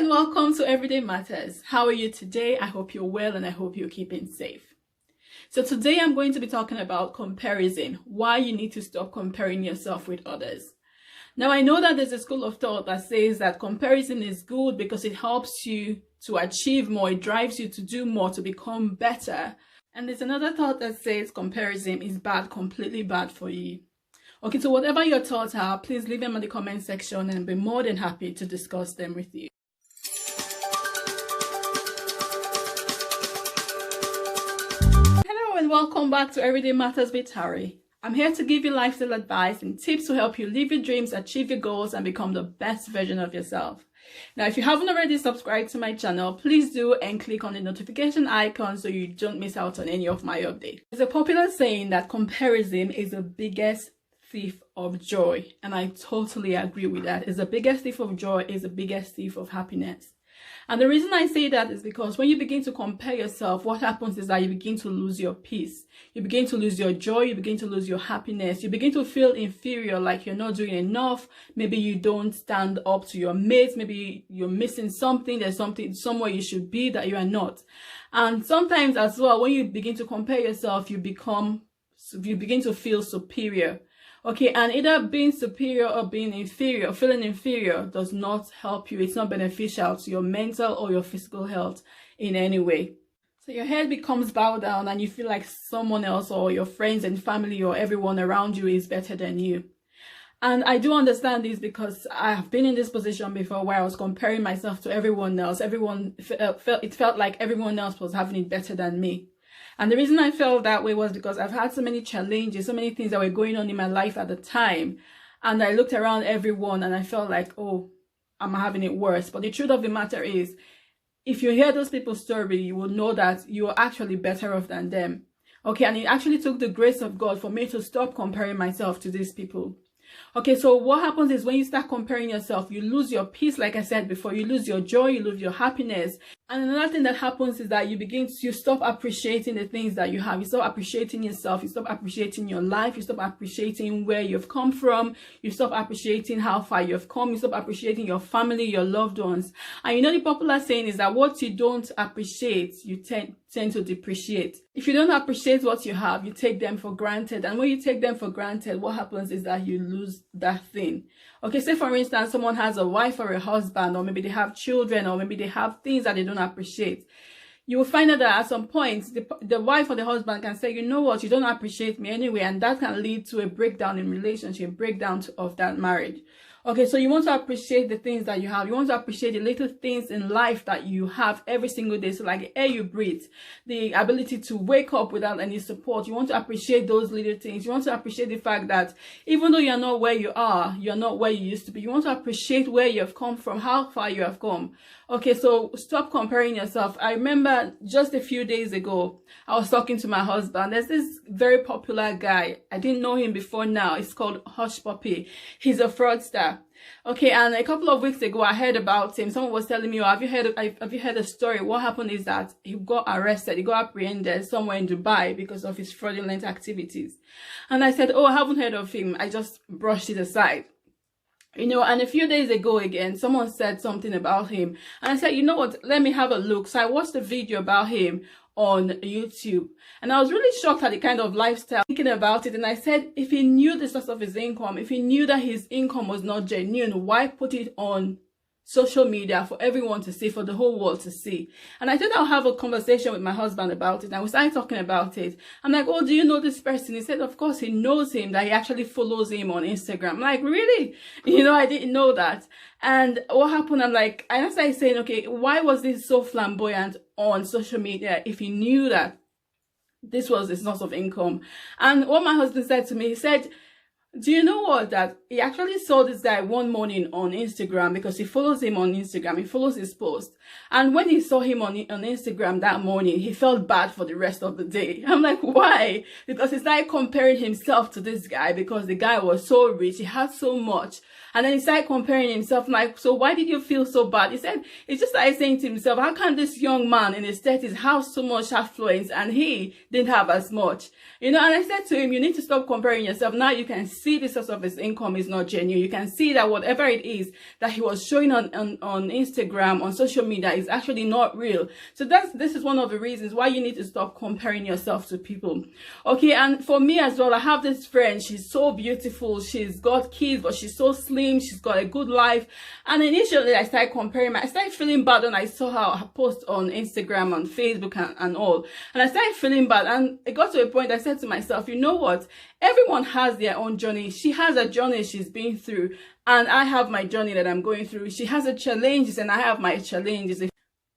and welcome to Everyday Matters. How are you today? I hope you're well and I hope you're keeping safe. So today I'm going to be talking about comparison, why you need to stop comparing yourself with others. Now I know that there's a school of thought that says that comparison is good because it helps you to achieve more, it drives you to do more, to become better. And there's another thought that says comparison is bad, completely bad for you. Okay, so whatever your thoughts are, please leave them in the comment section and I'll be more than happy to discuss them with you. Hello and welcome back to Everyday Matters with Harry. I'm here to give you lifestyle advice and tips to help you live your dreams, achieve your goals, and become the best version of yourself. Now, if you haven't already subscribed to my channel, please do and click on the notification icon so you don't miss out on any of my updates. There's a popular saying that comparison is the biggest thief of joy, and I totally agree with that. It's the biggest thief of joy, is the biggest thief of happiness. And the reason I say that is because when you begin to compare yourself, what happens is that you begin to lose your peace. You begin to lose your joy. You begin to lose your happiness. You begin to feel inferior, like you're not doing enough. Maybe you don't stand up to your mates. Maybe you're missing something. There's something somewhere you should be that you are not. And sometimes as well, when you begin to compare yourself, you begin to feel superior. Okay, and either being superior or being inferior, feeling inferior does not help you. It's not beneficial to your mental or your physical health in any way. So your head becomes bowed down and you feel like someone else or your friends and family or everyone around you is better than you. And I do understand this because I have been in this position before where I was comparing myself to everyone else. It felt like everyone else was having it better than me. And the reason I felt that way was because I've had so many challenges, so many things that were going on in my life at the time. And I looked around everyone and I felt like, oh, I'm having it worse. But the truth of the matter is, if you hear those people's story, you will know that you are actually better off than them. Okay, and it actually took the grace of God for me to stop comparing myself to these people. Okay, so what happens is when you start comparing yourself, you lose your peace, like I said before, you lose your joy, you lose your happiness. And another thing that happens is that you stop appreciating the things that you have. You stop appreciating yourself. You stop appreciating your life. You stop appreciating where you've come from. You stop appreciating how far you've come. You stop appreciating your family, your loved ones. And you know the popular saying is that what you don't appreciate, you tend to depreciate. If you don't appreciate what you have, you take them for granted. And when you take them for granted, what happens is that you lose that thing. Okay, say for instance, someone has a wife or a husband, or maybe they have children, or maybe they have things that they don't appreciate. You will find out that at some point, the wife or the husband can say, you know what, you don't appreciate me anyway, and that can lead to a breakdown in relationship, of that marriage. Okay, so you want to appreciate the things that you have. You want to appreciate the little things in life that you have every single day. So like the air you breathe, the ability to wake up without any support. You want to appreciate those little things. You want to appreciate the fact that even though you're not where you are, you're not where you used to be. You want to appreciate where you have come from, how far you have come. Okay, so stop comparing yourself. I remember just a few days ago, I was talking to my husband. There's this very popular guy. I didn't know him before now. It's called Hush Puppy. He's a fraudster. Okay, and a couple of weeks ago, I heard about him. Someone was telling me, oh, have you heard a story? What happened is that he got arrested. He got apprehended somewhere in Dubai because of his fraudulent activities. And I said, oh, I haven't heard of him. I just brushed it aside. You know, and a few days ago again, someone said something about him. And I said, you know what, let me have a look. So I watched a video about him on YouTube. And I was really shocked at the kind of lifestyle, thinking about it. And I said, if he knew the source of his income, if he knew that his income was not genuine, why put it on social media for everyone to see, for the whole world to see? And I said I'll have a conversation with my husband about it, and we started talking about it. I'm like, oh, do you know this person? He said, of course he knows him, that he actually follows him on Instagram. I'm like, really? You know, I didn't know that. And what happened, I started saying, okay, why was this so flamboyant on social media if he knew that this was his source of income? And what my husband said to me, he said, do you know what, that he actually saw this guy one morning on Instagram, because he follows him on Instagram, he follows his post. And when he saw him on Instagram that morning, he felt bad for the rest of the day. I'm like, why? Because he started comparing himself to this guy because the guy was so rich, he had so much. And then he started comparing himself. I'm like, so why did you feel so bad? He said, he just started saying to himself, how can this young man in his 30s have so much affluence and he didn't have as much? You know, and I said to him, you need to stop comparing yourself. Now you can see the source of his income is not genuine. You can see that whatever it is that he was showing on Instagram, on social media, is actually not real. So this is one of the reasons why you need to stop comparing yourself to people. Okay, and for me as well, I have this friend. She's so beautiful. She's got kids, but she's so slim. She's got a good life. And initially, I started comparing. I started feeling bad when I saw her post on Instagram, on Facebook, and all. And I started feeling bad. And it got to a point I said to myself, you know what? Everyone has their own journey. She has a journey she's been through, and I have my journey that I'm going through. She has her challenges, and I have my challenges.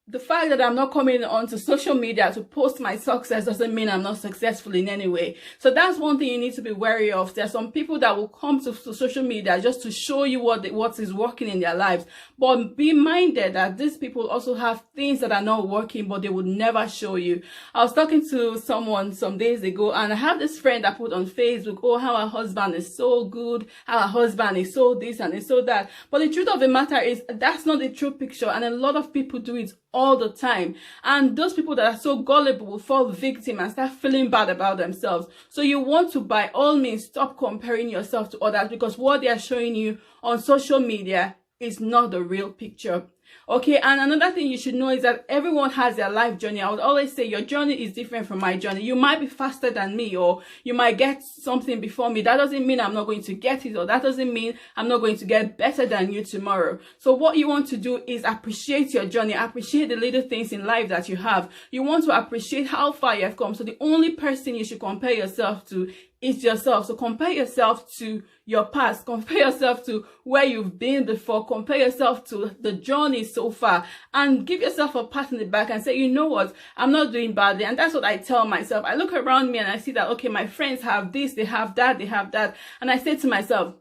The fact that I'm not coming onto social media to post my success doesn't mean I'm not successful in any way. So that's one thing you need to be wary of. There are some people that will come to social media just to show you what is working in their lives. But be minded that these people also have things that are not working, but they would never show you. I was talking to someone some days ago, and I have this friend that put on Facebook, oh, how her husband is so good, how her husband is so this and is so that. But the truth of the matter is that's not the true picture, and a lot of people do it all the time. And those people that are so gullible will fall victim and start feeling bad about themselves. So you want to, by all means, stop comparing yourself to others, because what they are showing you on social media is not the real picture. Okay, and another thing you should know is that everyone has their life journey. I would always say your journey is different from my journey. You might be faster than me, or you might get something before me. That doesn't mean I'm not going to get it, or that doesn't mean I'm not going to get better than you tomorrow. So what you want to do is appreciate your journey, appreciate the little things in life that you have. You want to appreciate how far you have come. So the only person you should compare yourself to is yourself. So compare yourself to your past, compare yourself to where you've been before, compare yourself to the journey so far, and give yourself a pat in the back and say, you know what, I'm not doing badly. And that's what I tell myself. I look around me and I see that, okay, my friends have this, they have that, they have that. And I say to myself,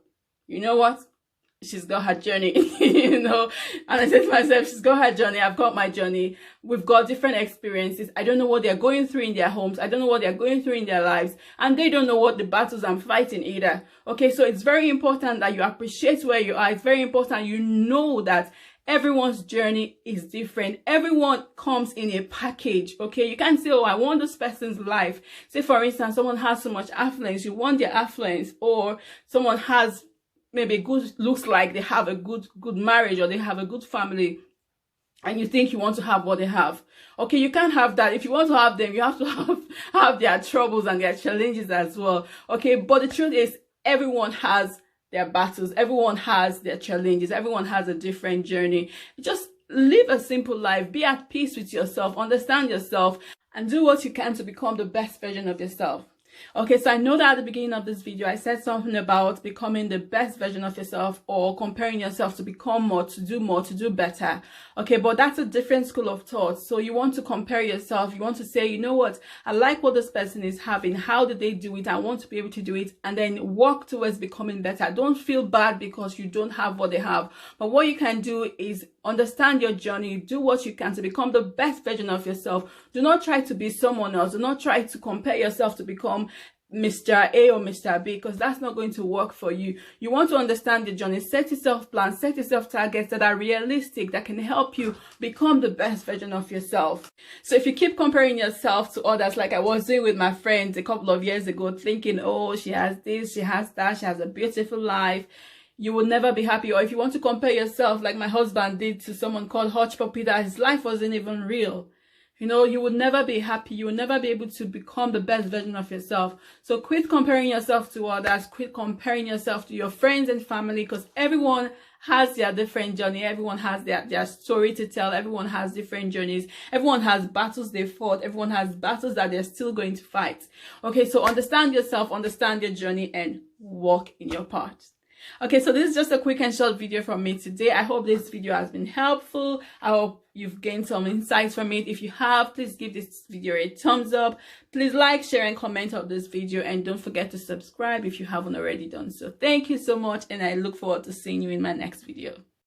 you know what? She's got her journey, you know, and I said to myself, she's got her journey, I've got my journey. We've got different experiences. I don't know what they're going through in their homes. I don't know what they're going through in their lives, and they don't know what the battles I'm fighting either. Okay, so it's very important that you appreciate where you are. It's very important you know that everyone's journey is different. Everyone comes in a package. Okay, you can't say, oh, I want this person's life. Say, for instance, someone has so much affluence, you want their affluence, or someone has maybe looks like they have a good marriage, or they have a good family, and you think you want to have what they have. Okay, you can't have that. If you want to have them, you have to have their troubles and their challenges as well. Okay, but the truth is, everyone has their battles, everyone has their challenges, everyone has a different journey. Just live a simple life, be at peace with yourself, understand yourself, and do what you can to become the best version of yourself. Okay, so I know that at the beginning of this video, I said something about becoming the best version of yourself, or comparing yourself to become more, to do better. Okay, but that's a different school of thought. So you want to compare yourself. You want to say, you know what, I like what this person is having. How did they do it? I want to be able to do it, and then work towards becoming better. Don't feel bad because you don't have what they have. But what you can do is understand your journey, do what you can to become the best version of yourself. Do not try to be someone else. Do not try to compare yourself to become Mr. A or Mr. B, because that's not going to work for you. You want to understand the journey, set yourself plans, set yourself targets that are realistic, that can help you become the best version of yourself. So if you keep comparing yourself to others, like I was doing with my friends a couple of years ago, thinking, oh, she has this, she has that, she has a beautiful life, you will never be happy. Or if you want to compare yourself, like my husband did, to someone called Hotch Puppy, that his life wasn't even real, you know, you will never be happy. You will never be able to become the best version of yourself. So quit comparing yourself to others. Quit comparing yourself to your friends and family, because everyone has their different journey. Everyone has their story to tell. Everyone has different journeys. Everyone has battles they fought. Everyone has battles that they're still going to fight. Okay, so understand yourself, understand your journey, and walk in your path. Okay, so this is just a quick and short video from me today. I hope this video has been helpful. I hope you've gained some insights from it. If you have, please give this video a thumbs up. Please like, share, and comment on this video. And don't forget to subscribe if you haven't already done so. Thank you so much, and I look forward to seeing you in my next video.